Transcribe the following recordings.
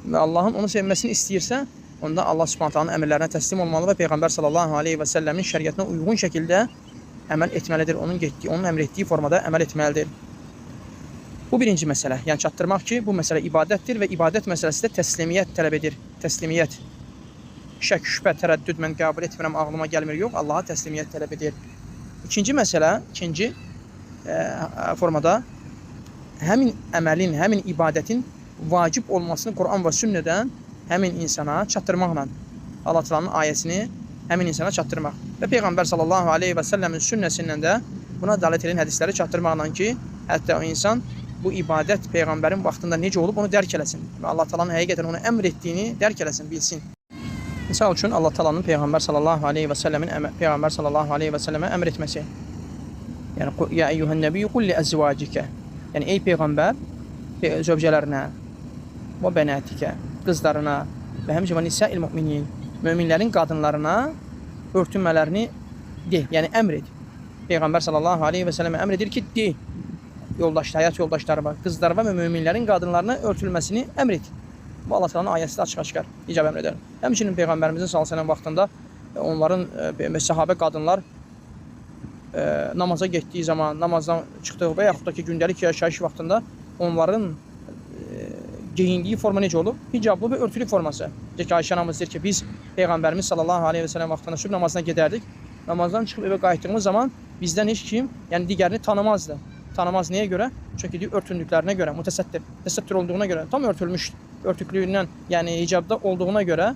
və Allahın onu sevməsini istəyirsə, onda Allah Subhanahu taalanın əmrlərinə təslim olmalı və Peyğəmbər sallallahu aleyhi və səlləmin şəriətinə uyğun şəkildə əməl etməlidir. Onun əmr etdiyi formada əməl etməlidir. Bu birinci məsələ. Yəni çatdırmaq ki, bu məsələ ibadətdir və ibadət məsələsi də təslimiyyət tələb edir. Təslimiyyət. Şək, şübhə, tərəddüd, mən qəbul etmirəm, ağlıma gəlmir. Yox, Allaha təslimiyyət tələb edir. İkinci məsələ, ikinci formada həmin əməlin, həmin ibadətin vacib olmasını Quran və sünnədən həmin insana çatdırmaqla Allah Taala'nın ayəsini həmin insana çatdırmaq. Və Peyğəmbər sallallahu aleyhi və səlləmin sünnəsindən də buna dəlalət edən hədisləri çatdırmaqla ki, hətta o insan bu ibadət Peyğəmbərin vaxtında necə olub onu dərk eləsin. Və Allah Taala'nın həqiqətən onu əmr etdiyini dərk eləsin, bilsin. Misal üçün Allah Taala'nın Peyğəmbər sallallahu aleyhi və səlləmə əmr etməsi. Yəni ya eyyuhan nəbiyyu qul li əzvacikə. Yəni ey Peyğəmbər zövcələrinə və bənatikə, qızlarına və həmçinin nisa'il müminin, möminlərin qadınlarına örtünmələrini de, yəni əmr et. Peyğəmbər sallallahu aleyhi və səlləmə əmr edir ki, de, həyat yoldaşları var, qızlar və möminlərin qadınlarına örtülməsini əmr et. Bu Allah Taala'nın ayəsi də açıq-aşkar icab əmr edir. Həmçinin Peyğəmbərimizin sallallahu əleyhi və səlləm vaxtında onların səhabə qadınlar namaza getdiyi zaman, namazdan çıxdığı və yaxud da ki, gündəlik yaşayış vaxtında onların geyindiyi forma necə olub? Hicablı və örtülü forması. Ki, Ayşə anamız deyir ki, biz Peyğəmbərimiz sallallahu aleyhi və səlləm vaxtında sübh namazına gedərdik. Namazdan çıxıb evə qayıtdığımız zaman bizdən heç kim, yəni digərini tanımazdı. Tanımaz nəyə görə? Çünki örtündüklərinə görə, təsəttür olduğuna görə, tam örtülmüş, örtüklüyündən, yəni hicabda olduğuna görə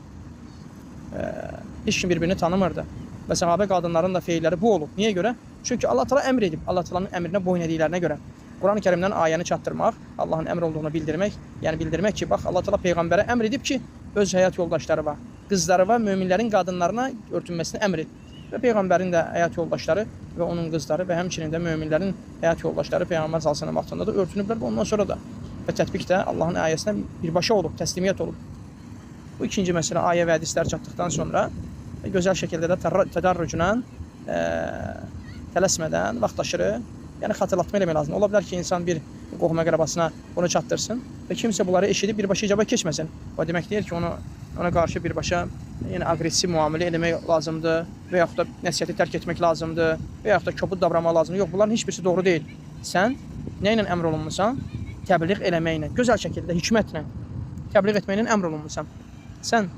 heç kim bir-birini tanımırdı. Və səhabə qadınların da feilləri bu olub. Niyə görə? Çünki Allah Taala əmr edib, Allah Taala'nın əmrinə boyun ediklərinə görə. Quran-ı Kərimdən ayəni çatdırmaq, Allahın əmr olduğunu bildirmək, yəni bildirmək ki, bax Allah Taala Peyğəmbərə əmr edib ki, öz həyat yoldaşları var, qızları və möminlərin qadınlarına örtünməsini əmr et. Və Peyğəmbərin də həyat yoldaşları və onun qızları və həmçinin də möminlərin həyat yoldaşları Peyğəmbər sallallahu əleyhi və səlləm vaxtında da örtünüblər və ondan sonra da və tətbiq də Allahın ayəsinə birbaşa olub, təslimiyyət olub. Bu ikinci məsələ ayə və hədislər çatdıqdan sonra gözəl şəkildə də tədarrucla tələsmədən vaxtaşırı, yəni xatırlatma eləmək lazımdır. Ola bilər ki, insan bir qohum əqrəbasına bunu çatdırsın və kimsə bunları eşidib birbaşa icaba keçməsin. O demək deyir ki, ona qarşı birbaşa yəni aqressiv müamilə eləmək lazımdır və yaxud da nəsihəti tərk etmək lazımdır və yaxud da kobud davranmaq lazımdır. Yox, bunların heç birisi doğru deyil. Sən nə ilə əmr olunmusan? Təbliğ eləməklə, gözəl şəkildə, hikmətlə təbliğ etməklə əmr olunmusan. Sən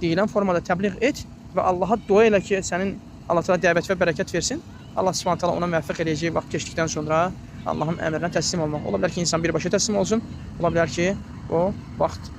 deyilən formada təbliğ et və Allaha dua elə ki, sənin Allah Taala dəvət və bərəkət versin. Allah Subhanahu taala ona müvəffəq edəcək vaxt keçdikdən sonra Allahın əmrinə təslim olmaq. Ola bilər ki, insan birbaşa təslim olsun. Ola bilər ki, o vaxt